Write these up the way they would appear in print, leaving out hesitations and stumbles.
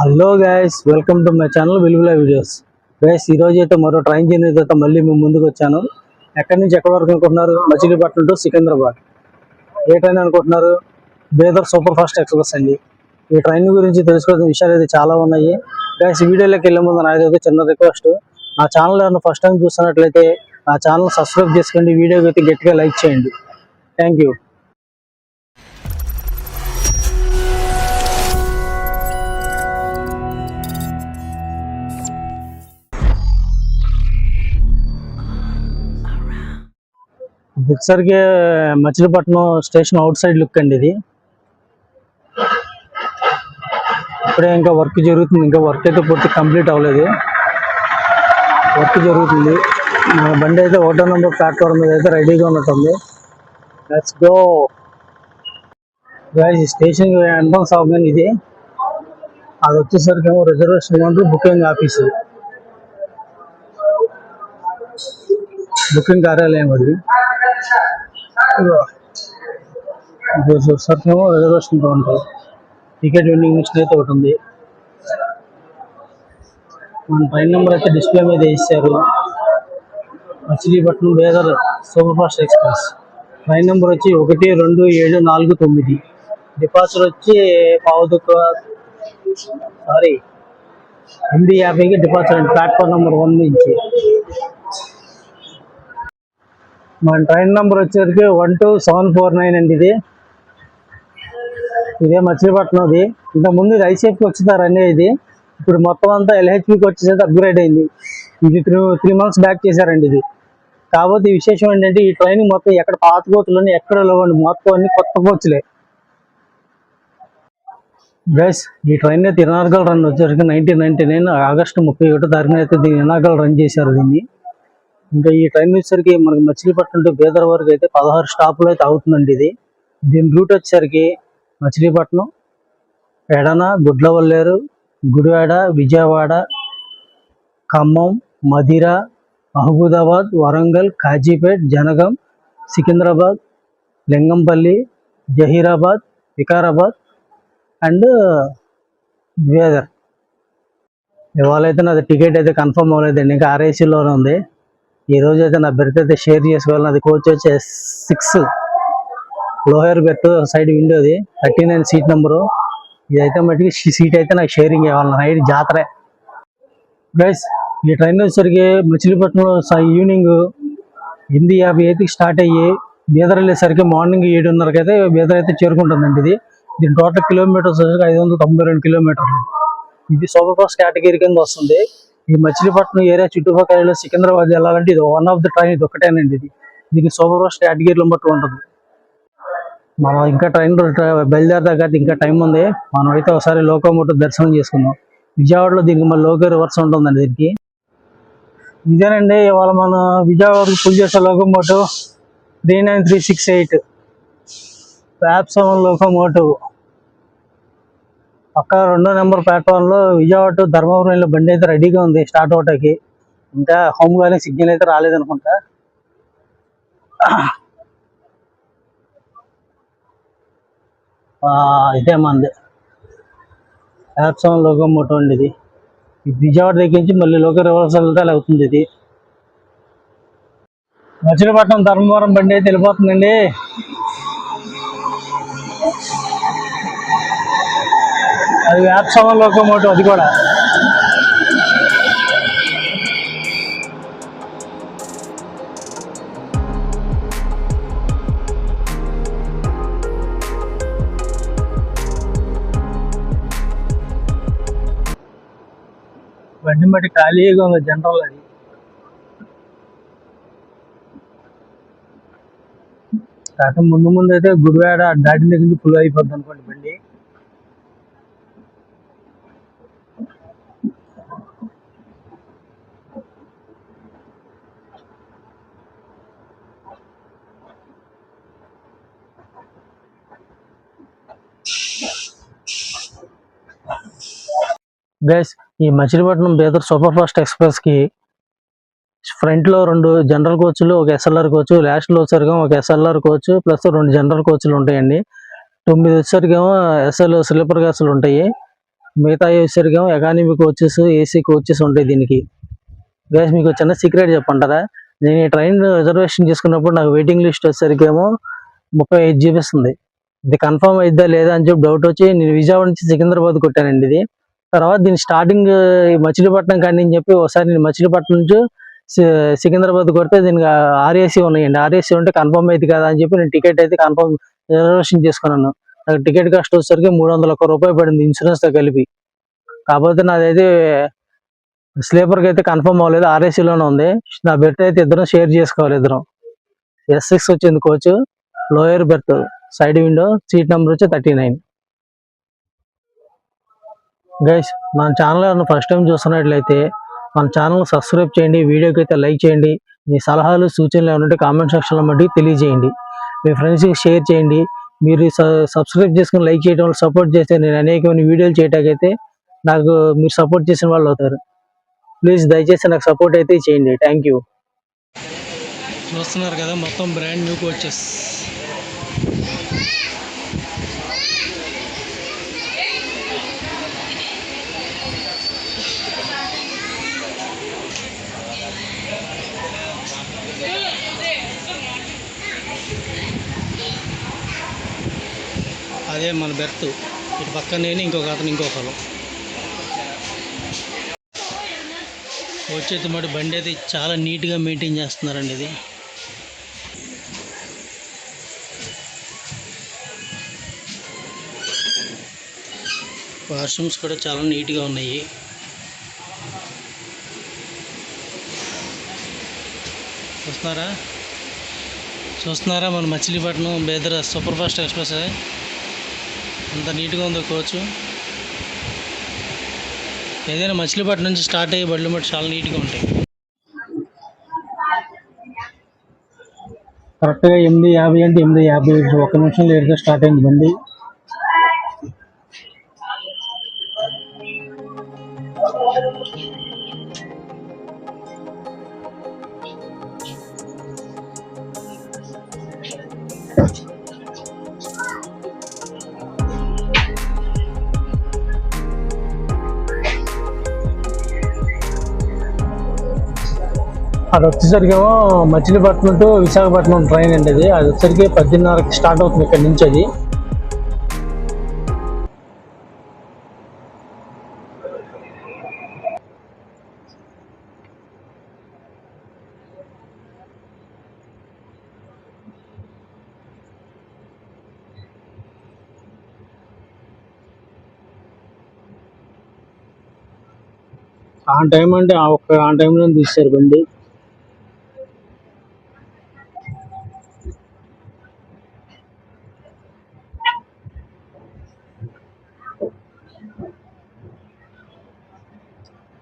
Hello guys, welcome to my channel విలువల videos. Guys, ఈరోజు అయితే మరో ట్రైన్ జర్నీ అయితే మళ్ళీ మేము ముందుకు వచ్చాను. ఎక్కడి నుంచి ఎక్కడి వరకు అనుకుంటున్నారు? Machilipatnam to Secunderabad. A train అనుకుంటున్నారు? బేదర్ సూపర్ ఫాస్ట్ ఎక్స్ప్రెస్ అండి. ఈ ట్రైన్ గురించి తెలుసుకోవాల్సిన విషయాలు అయితే చాలా ఉన్నాయి. గైస్, వీడియోలోకి వెళ్ళే ముందు నాదైతే చిన్న రిక్వెస్ట్. నా ఛానల్ ఏమన్నా ఫస్ట్ టైం చూస్తున్నట్లయితే నా ఛానల్ సబ్స్క్రైబ్ చేసుకోండి, వీడియోకి అయితే గట్టిగా లైక్ చేయండి. Thank you. ఒకసారికి Machilipatnam station outside look అండి ఇది. ఇప్పుడే ఇంకా వర్క్ జరుగుతుంది, ఇంకా వర్క్ అయితే పూర్తి కంప్లీట్ అవ్వలేదు. వర్క్ జరుగుతుంది. బండి అయితే 1వ నెంబర్ ప్లాట్ఫామ్ మీద అయితే రెడీగా ఉన్నట్టుంది. Let's go guys. Station entrance అవ్వగానే ఇది, అది వచ్చేసరికి ఏమో reservation counter, booking office, booking కార్యాలయం. అది సర్కేమో reservation counter, ticket vending machine అయితే ఒకటి ఉంది. మన ట్రైన్ నెంబర్ అయితే డిస్ప్లే మీద వేసారు. Machilipatnam Bidar super fast express. Train number వచ్చి 12749. డిపార్చర్ వచ్చి 8:50కి డిపార్చర్ అండి, ప్లాట్ఫామ్ నెంబర్ 1 నుంచి. మన ట్రైన్ నెంబర్ వచ్చేసరికి 12749 అండి. ఇదే మచిలీపట్నంది. ఇంతకుముందు ఇది ఐసీఎఫ్కి వచ్చినారండి. ఇది ఇప్పుడు మొత్తం అంతా ఎల్హెచ్పికి వచ్చేసరికి అప్గ్రేడ్ అయింది. ఇది 3 months బ్యాక్ చేశారండి ఇది. కాకపోతే ఈ విశేషం ఏంటంటే, ఈ ట్రైన్ మొత్తం ఎక్కడ పాత కోచ్లు ఎక్కడ లేవండి, మొత్తం అన్ని కొత్త కోచ్లే. గైస్, ఈ ట్రైన్ అయితే ఇనార్గల్ రన్ వచ్చేసరికి 1999 ఆగస్టు 31వ తారీఖున అయితే దీన్ని ఇనార్గల్ రన్ చేశారు దీన్ని. ఇంకా ఈ ట్రైన్ వచ్చేసరికి మనకి మచిలీపట్నం టు బేదర్ వరకు అయితే 16 స్టాపులు అయితే అవుతుందండి ఇది. దీని రూట్ వచ్చేసరికి మచిలీపట్నం, ఎడన, గుడ్లవల్లేరు, గుడివాడ, విజయవాడ, ఖమ్మం, మధిర, మహబూబాబాద్, వరంగల్, కాజీపేట్, జనగం, సికింద్రాబాద్, లింగంపల్లి, జహీరాబాద్, వికారాబాద్ అండ్ బేదర్. ఇవాళ అయితే నాది టికెట్ అయితే కన్ఫర్మ్ అవ్వలేదండి, ఇంకా ఆర్ఐసీలోనే ఉంది. ఈ రోజు అయితే నా బెర్త్ అయితే షేర్ చేసుకోవాలి. అది కోచ్ వచ్చి 6 లోయర్ బెర్త్, సైడ్ విండోది, 39 సీట్ నెంబరు. ఇదైతే మటుకి సీట్ అయితే నాకు షేరింగ్ ఇవ్వాలి, నైట్ జాతరే. గైస్, ఈ ట్రైన్ వచ్చేసరికి మచిలీపట్నంలో ఈవినింగ్ 8:50 స్టార్ట్ అయ్యి బీదర్ వెళ్ళేసరికి మార్నింగ్ 7:30కి అయితే బీదర్ అయితే చేరుకుంటుందండి ఇది. దీని టోటల్ కిలోమీటర్స్ వచ్చేసరికి 592 కిలోమీటర్లు. ఇది సూపర్ ఫాస్ట్ కేటగిరీ కింద వస్తుంది. ఈ మచిలీపట్నం ఏరియా చుట్టుపక్కల సికింద్రాబాద్ వెళ్ళాలంటే ఇది వన్ ఆఫ్ ద ట్రైన్, ఇది ఒకటేనండి. దీనికి సూపర్ ఫాస్ట్ కేటగిరీలో బట్టి ఉంటుంది. మనం ఇంకా ట్రైన్ బయలుదేరదాకా ఇంకా టైం ఉంది. మనం అయితే ఒకసారి లోకోమోటివ్ దర్శనం చేసుకుందాం. విజయవాడలో దీనికి మళ్ళీ లోకో రివర్స్ ఉంటుందండి దీనికి. ఇదేనండి ఇవాళ మనం విజయవాడకు ఫుల్ చేసే లోకోమోటివ్ 39368 ప్లాట్ఫామ్ లోకోమోటివ్. పక్క 2వ నెంబర్ ప్లాట్ఫామ్లో విజయవాడ టు ధర్మవరంలో బండి అయితే రెడీగా ఉంది స్టార్ట్ అవటానికి. ఇంకా హోమ్ గానీ సిగ్నల్ అయితే రాలేదనుకుంటా. ఇదే మంది ప్లాట్ఫామ్ లోకోమోటివ్ అండి ఇది. విజయవాడ దగ్గర నుంచి మళ్ళీ లోకో రివర్సల్ అవుతుంది ఇది. మచిలీపట్నం ధర్మవరం బండి అయితే వెళ్ళిపోతుందండి. అది ప్లాట్ఫామ్ లోకోమోటివ్, అది కూడా. బండి మట్టి ఖాళీగా ఉంది జనరల్. అది కాక ముందు అయితే గుడివాడ దాటిన దగ్గర నుంచి ఫుల్ అయిపోద్ది అనుకోండి బండి. గైస్, ఈ Machilipatnam Bidar super fast express కి ఫ్రంట్ లో 2 జనరల్ కోచ్లు, ఒక ఎస్ఎల్ఆర్ కోచ్, లాస్ట్ లో వచ్చేసరికి ఒక ఎస్ఎల్ఆర్ కోచ్ ప్లస్ 2 జనరల్ కోచ్లు ఉంటాయండి. 9 వచ్చేసరికి ఎస్ఎల్ స్లీపర్ క్లాసులు ఉంటాయి. మిగతా వచ్చేసరికి ఎకానమీ కోచెస్, ఏసీ కోచెస్ ఉంటాయి దీనికి. గైస్ మీకు చిన్న సీక్రెట్ చెప్పంటారా, నేను ఈ ట్రైన్ రిజర్వేషన్ చేసుకున్నప్పుడు నాకు వెయిటింగ్ లిస్ట్ వచ్చేసరికి ఏమో 35 చూపిస్తుంది. ఇది కన్ఫర్మ్ అయిద్దా లేదా అని చెప్పి డౌట్ వచ్చి నేను విజయవాడ నుంచి సికింద్రాబాద్ కొట్టానండి ఇది. తర్వాత దీని స్టార్టింగ్ మచిలీపట్నం కానీ అని చెప్పి ఒకసారి నేను మచిలీపట్నం నుంచి సికింద్రాబాద్ కొడితే దీనికి ఆర్ఏసీ ఉన్నాయండి. ఆర్ఏసీ ఉంటే కన్ఫర్మ్ అయింది కదా అని చెప్పి నేను టికెట్ అయితే కన్ఫర్మ్ రిజర్వేషన్ చేసుకున్నాను. నాకు టికెట్ కాస్ట్ వచ్చేసరికి 301 రూపాయలు పడింది ఇన్సూరెన్స్ తో కలిపి. కాకపోతే నాదైతే స్లీపర్కి అయితే కన్ఫర్మ్ అవ్వలేదు, ఆర్ఏసీలోనే ఉంది. నా బెర్త్ అయితే ఇద్దరం షేర్ చేసుకోవాలి. ఇద్దరం S6 వచ్చింది coach, lower berth, side window, seat number వచ్చి 39. గైస్ మన ఛానల్ ఫస్ట్ టైం చూస్తున్నట్లయితే మన ఛానల్ సబ్స్క్రైబ్ చేయండి, వీడియోకి అయితే లైక్ చేయండి. మీ సలహాలు సూచనలు ఏమంటే కామెంట్ సెక్షన్లో మటుకు తెలియజేయండి. మీ ఫ్రెండ్స్కి షేర్ చేయండి. మీరు సబ్స్క్రైబ్ చేసుకుని లైక్ చేయడం వల్ల సపోర్ట్ చేస్తే నేను అనేకమైన వీడియోలు చేయటానికైతే నాకు మీరు సపోర్ట్ చేసిన వాళ్ళు అవుతారు. ప్లీజ్ దయచేసి నాకు సపోర్ట్ అయితే చేయండి. Thank you. చూస్తున్నారు కదా మొత్తం బ్రాండ్ న్యూ కోచెస్. అదే మన బెర్త్, ఇటు పక్కన నేను ఇంకొక అతను ఇంకొకరు. వచ్చేది మరి బండి అయితే చాలా నీట్గా మెయింటైన్ చేస్తున్నారండి. ఇది వాష్రూమ్స్ కూడా చాలా నీట్గా ఉన్నాయి. చూస్తున్నారా మన Machilipatnam Bidar super fast express అంత నీట్గా ఉందో కోచ్. ఏదైనా మచిలీపట్నం నుంచి స్టార్ట్ అయ్యే బళ్ళు మటు చాలా నీట్గా ఉంటాయి. కరెక్ట్గా 8:50 అంటే 8:50 1 నిమిషం లేట్గా స్టార్ట్ అయింది బండి. అది వచ్చేసరికి ఏమో మచిలీపట్నం టు విశాఖపట్నం ట్రైన్ అండి. అది వచ్చేసరికి 10:30కి స్టార్ట్ అవుతుంది ఇక్కడ నుంచి. అది ఆ టైం అంటే ఆ టైంలో తీస్తారు బండి.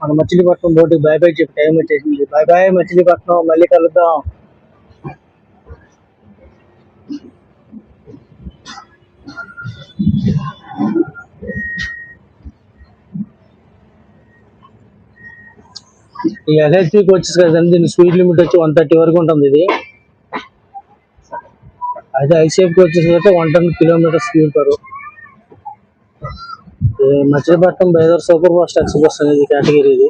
మన మచిలీపట్నం బోర్డుకి బాయ్ బాయ్ చెప్పి టైం వచ్చేసింది. బాయ్ బాయ్ మచిలీపట్నం, మళ్ళీ కలుద్దాం. ఈ ఎస్ఎస్టీకి వచ్చేసి కదండి, దీని స్పీడ్ లిమిట్ వచ్చి 130 వరకు ఉంటుంది. ఇది అయితే ఐసీఎఫ్కి వచ్చేసి 110 kilometre speed per. Machilipatnam Bidar super fast express అనేది కేటగిరీ. ఇది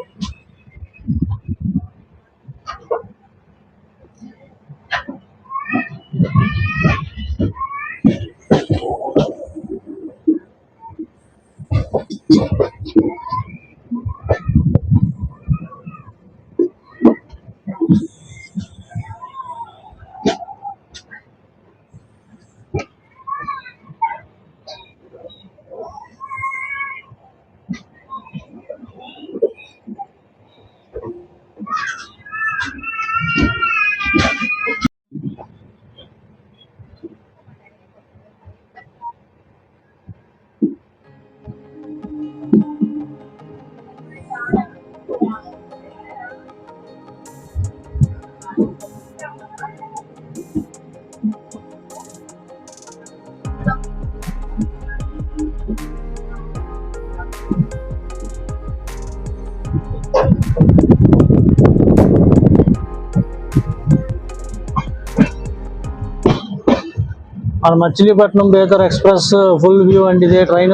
మన Machilipatnam Bidar express full view అండి. ఇదే ట్రైన్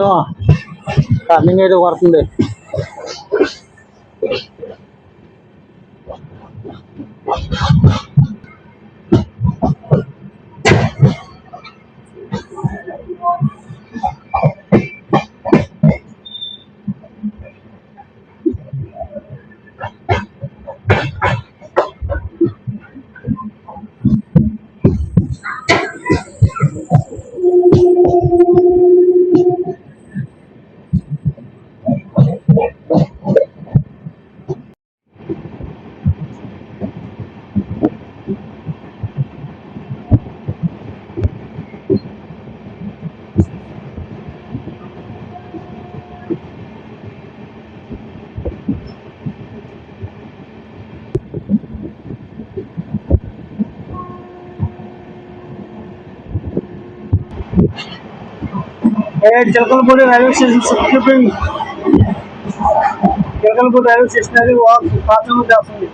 టర్నింగ్ అయితే పడుతుంది. Chilakalapudi railway station skipping. Chilakalapudi railway station అది పాత్రలు చేస్తుంది.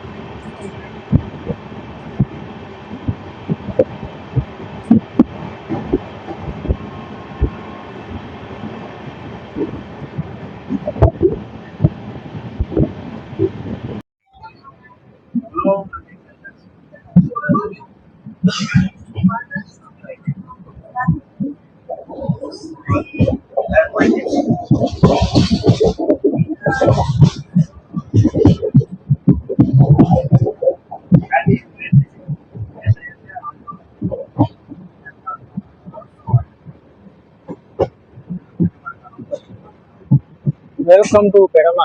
Welcome to Pedana.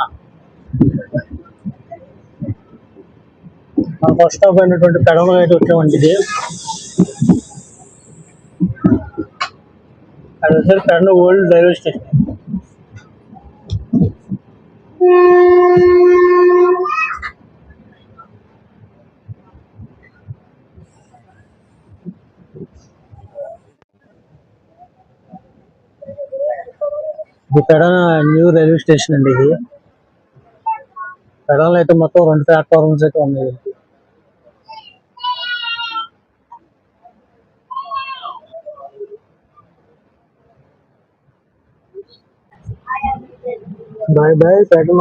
మన ఫస్ట్ స్టాప్ అయినటువంటి పెడమ అయితే వచ్చామండి. ఇది అది వచ్చేసి పెడమ ఓల్డ్ రైల్వే స్టేషన్. ఇది పెడన న్యూ రైల్వే స్టేషన్ అండి. ఇది పెడనలో అయితే మొత్తం 2 ప్లాట్ఫార్మ్స్ అయితే ఉన్నాయి. Bye bye Pedana.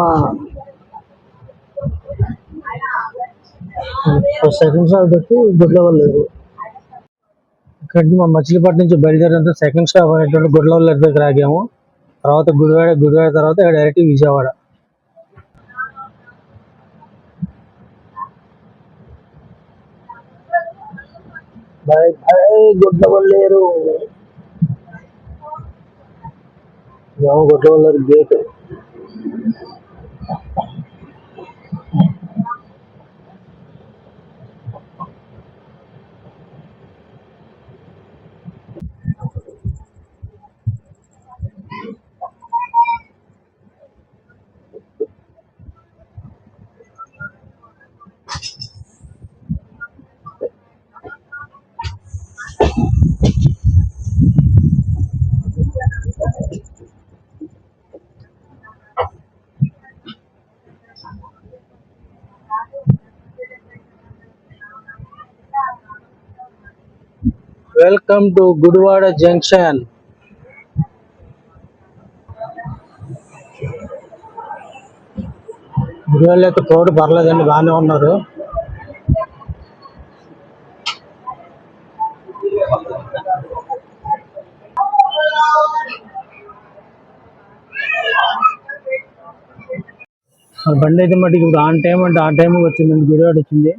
Second stop వచ్చి గుడ్లవల్ లేదు. ఇక్కడ నుంచి మా మచిలీపట్నం నుంచి బయలుదేరినంత సెకండ్ స్టాప్ అనేటువంటి గుడ్లవల్ దగ్గర ఆగాము. తర్వాత గుడివాడ తర్వాత direct Vijayawada. Bye bye Gudlavalleru. Gudlavalleru gate. Welcome to Gudivada junction. గుడివాడలో అయితే క్రౌడ్ పర్లేదండి, బాగానే ఉన్నారు. బండి అయితే మటుకు ఇప్పుడు ఆన్ టైం అంటే ఆన్ టైం వచ్చిందండి. గుడివాడ వచ్చింది.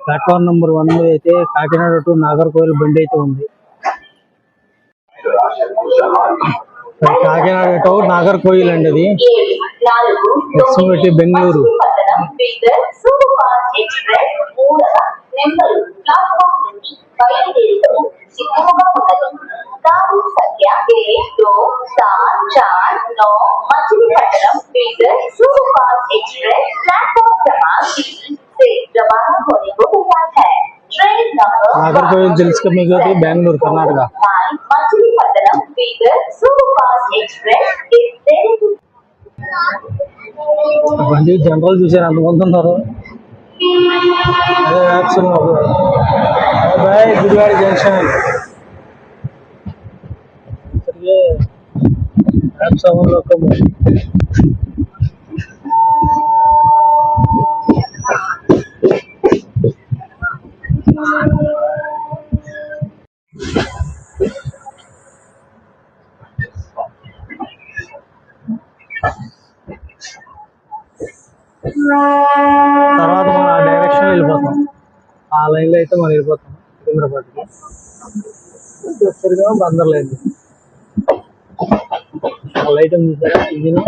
ప్లాట్ఫామ్ నెంబర్ 1 మీద అయితే కాకినాడ టు నాగర్కోయిల్ బండి అయితే ఉంది. కాకినాడ టు నాగర్కోయిల్ అండి. అది ఎస్ఎంటి బెంగళూరు. నాగర్కోయిల్ తెలుసు మీకు, అది బెంగళూరు కర్ణాటక. బండి జనరల్ చూసారు అంతమంది ఉన్నారు. అదే బాయ్ గుడివాడ జంక్షన్. 7 లోకమోటివ్. తర్వాత మనం ఆ డైరెక్షన్ వెళ్ళిపోతాం. ఆ లైన్లో అయితే మనం వెళ్ళిపోతాం సికింద్రాబాద్కి. వచ్చేసరిగా బందర్ లైన్ ఆ లైట్ ఉంది చూసారా, ఇంజిన్.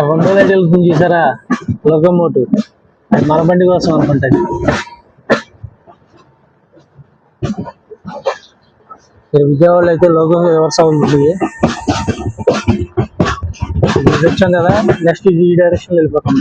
రెండో లైట్ వెళ్తుంది చూసారా, లోకమోటివ్. అది మన బండి కోసం అనుకుంటుంది. విజయవాడలో అయితే లోకం రివర్స్ అవుతుంది. వచ్చాం కదా, నెక్స్ట్ ఈ డైరెక్షన్ వెళ్ళిపోతాం.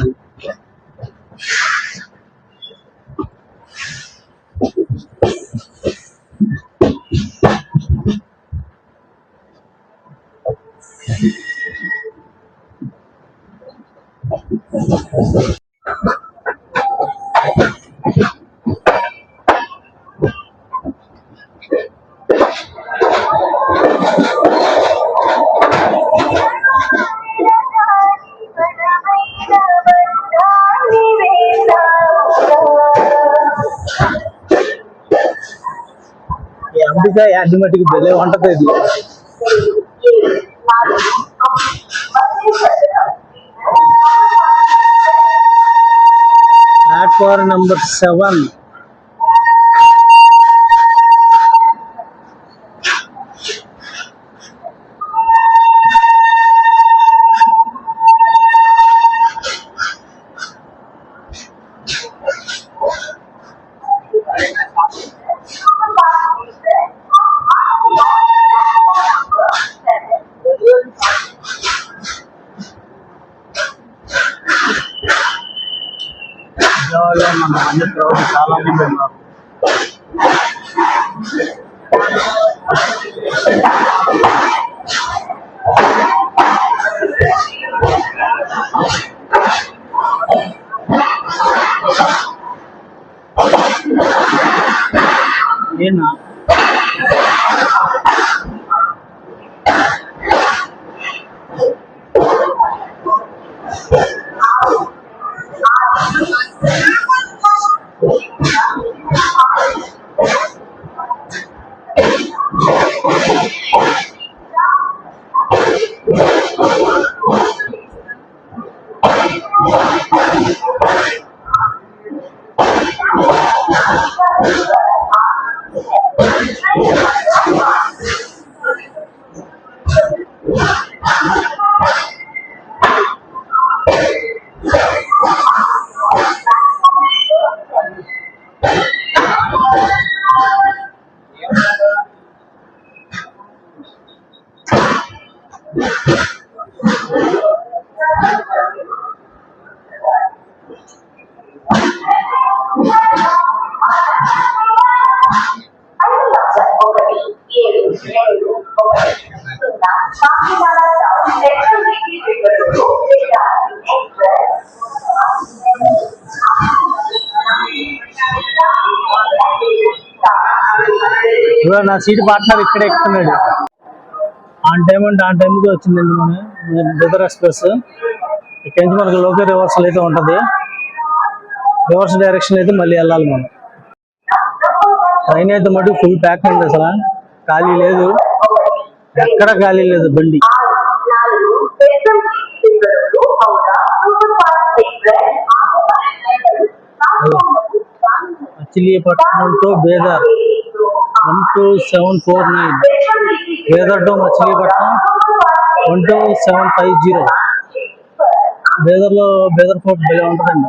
అంబికా యాడ్ మట్టికి భలే ఉంటది ఇది. Platform number 7. మన అన్ని క్రౌడ్ చాలా మంది ఉన్నారు. ఏనా నా సీట్ పార్ట్నర్ ఇక్కడే ఎక్కుతున్నాడు. ఆన్ టైం అంటే ఆన్ టైంకి వచ్చిందండి మన బీదర్ ఎక్స్ప్రెస్. ఇక్కడి నుంచి మనకు లోకల్ రివర్సల్ అయితే ఉంటుంది. రివర్స్ డైరెక్షన్ అయితే మళ్ళీ వెళ్ళాలి మనం. ట్రైన్ అయితే మటుకు ఫుల్ ప్యాక్ ఉంది, అసలు ఖాళీ లేదు, ఎక్కడ ఖాళీ లేదు బండి. Machilipatnam to Bidar 12749, Bidar to Machilipatnam 12750. బీదర్లో బీదర్ ఫోర్ట్ భలే ఉంటుందండి.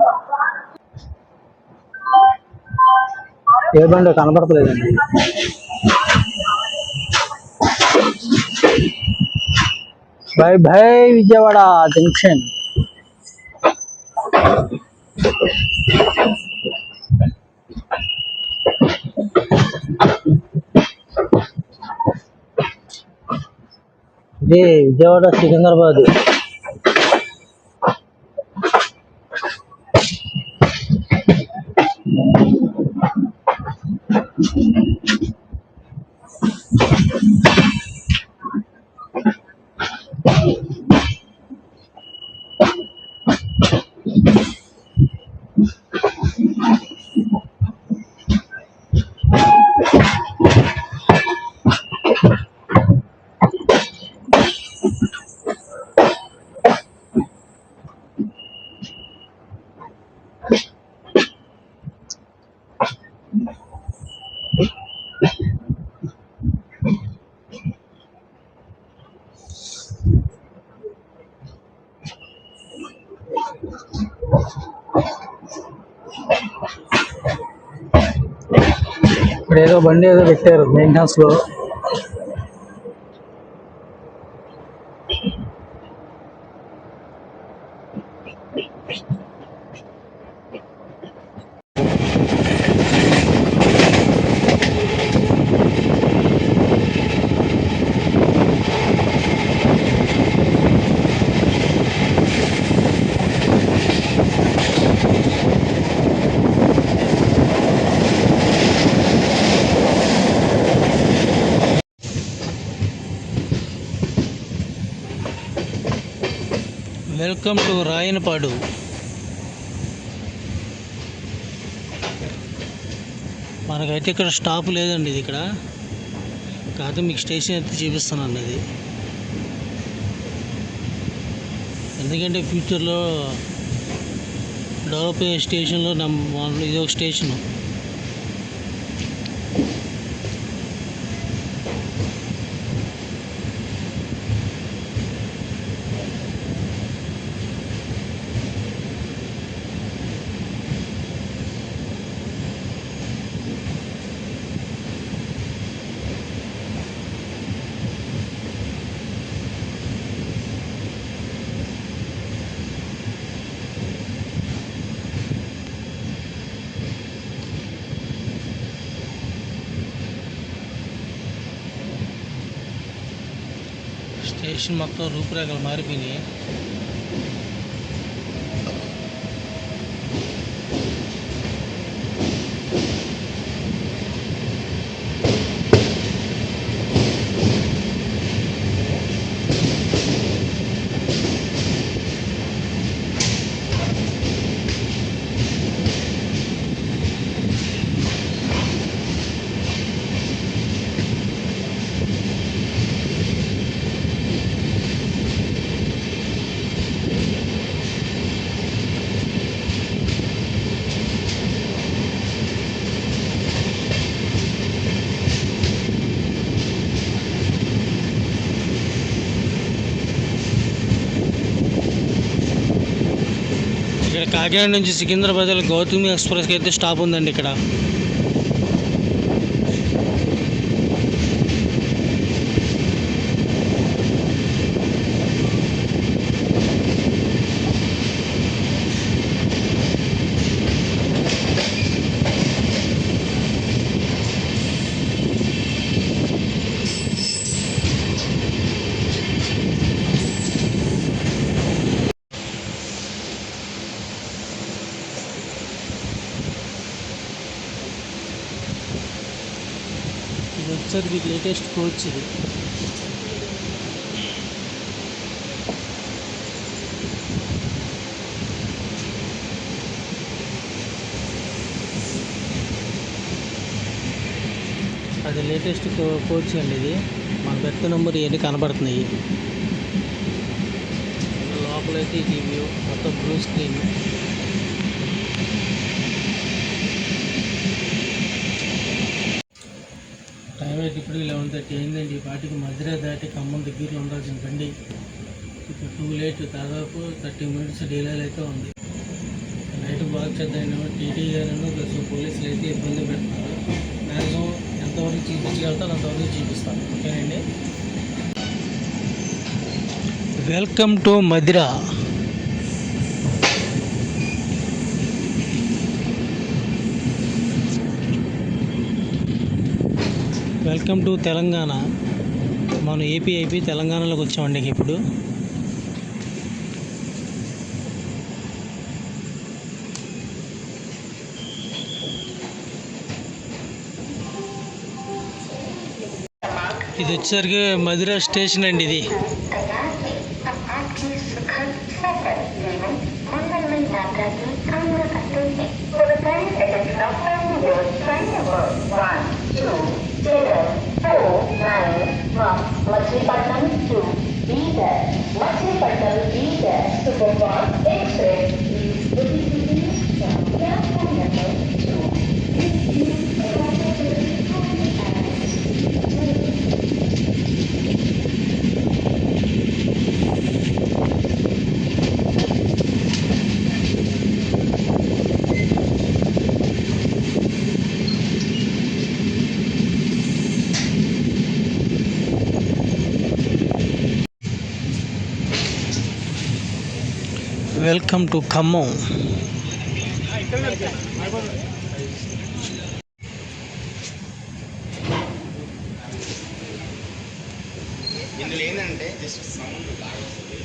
ఏ బండి కనపడతలేదండి. Bye bye Vijayawada junction. ఇది విజయవాడ సికింద్రాబాద్. ఇక్కడ ఏదో బండి ఏదో పెట్టారు మెయింటెనెన్స్ లో. Welcome to Rayanapadu. మనకైతే ఇక్కడ స్టాప్ లేదండి. ఇది ఇక్కడ కాదు, మీకు స్టేషన్ అయితే చూపిస్తున్నాను అది. ఎందుకంటే ఫ్యూచర్లో డెవలప్ అయ్యే స్టేషన్లో ఇది ఒక స్టేషను. స్టేషన్ మొత్తం రూపురేఖలు మారిపోయినాయి. ఇక్కడ కాకినాడ నుంచి సికింద్రాబాద్ గౌతమి ఎక్స్ప్రెస్కి అయితే స్టాప్ ఉందండి. ఇక్కడ ఇది వచ్చేది లేటెస్ట్ కోచ్. ఇది అది లేటెస్ట్ కోచ్ అండి. ఇది మన బెర్త్ నెంబర్ ఇవన్నీ కనబడుతున్నాయి. లోపలైతే ఇది వ్యూ మొత్తం బ్లూ స్క్రీన్. టైం అయితే ఇప్పుడు 11:30 అయిందండి. ఈ పాటికి మధ్య దాటి ఖమ్మం దగ్గరలో ఉండాల్సిన బండి ఇప్పుడు టూ లేట్, దాదాపు 30 minutes డిలే అయితే ఉంది. నైట్ బాగా చేద్దాం టీటీ గారు ప్లస్ పోలీసులు అయితే ఇబ్బంది పెడుతున్నారు. మ్యాక్సిమం ఎంతవరకు చూపించగలుగుతాను అంతవరకు చూపిస్తాను. ఓకేనండి. Welcome to Madhira. Welcome to Telangana. మనం ఏపీ అయిపోయి తెలంగాణలోకి వచ్చామండి ఇప్పుడు. ఇది వచ్చేసరికి మధుర స్టేషన్ అండి. ఇది Machilipatnam to Bidar. Machilipatnam Bidar Superfast Express is within platform number 2. Welcome to Khammam. ఇందులో ఏంటంటే జస్ట్ సౌండ్ బాగా వస్తుంది.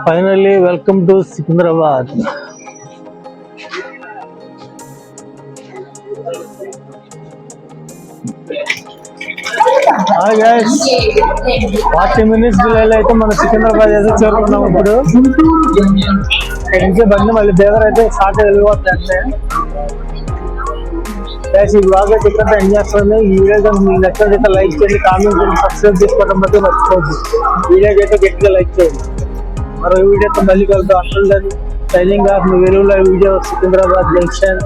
Finally welcome to Secunderabad. Hi guys, 40 minutes డిలేలో అయితే మన సికింద్రాబాద్ అయితే చేరుకున్నాం. ఇప్పుడు ఇంకే బండి మళ్ళీ బేదర్ అయితే స్టార్ట్ వెళ్ళిపోతుంది. గైస్, ఈ బ్లాగ్ అయితే ఇక్కడ ఎండ్ చేస్తుంది. ఈ వీడియో కనుక మీకు నచ్చినట్లయితే లైక్ చేయండి, కామెంట్ చేయండి, సబ్స్క్రైబ్ చేసుకోవడం అయితే మర్చిపోద్దు. వీడియోకి అయితే గట్టిగా లైక్ చేయండి. మరో వీడియోతో మళ్ళీ కలుగుతాం. అసలు సైనింగ్ ఆఫ్ మీ వెలుగులో వీడియో సికింద్రాబాద్ జంక్షన్.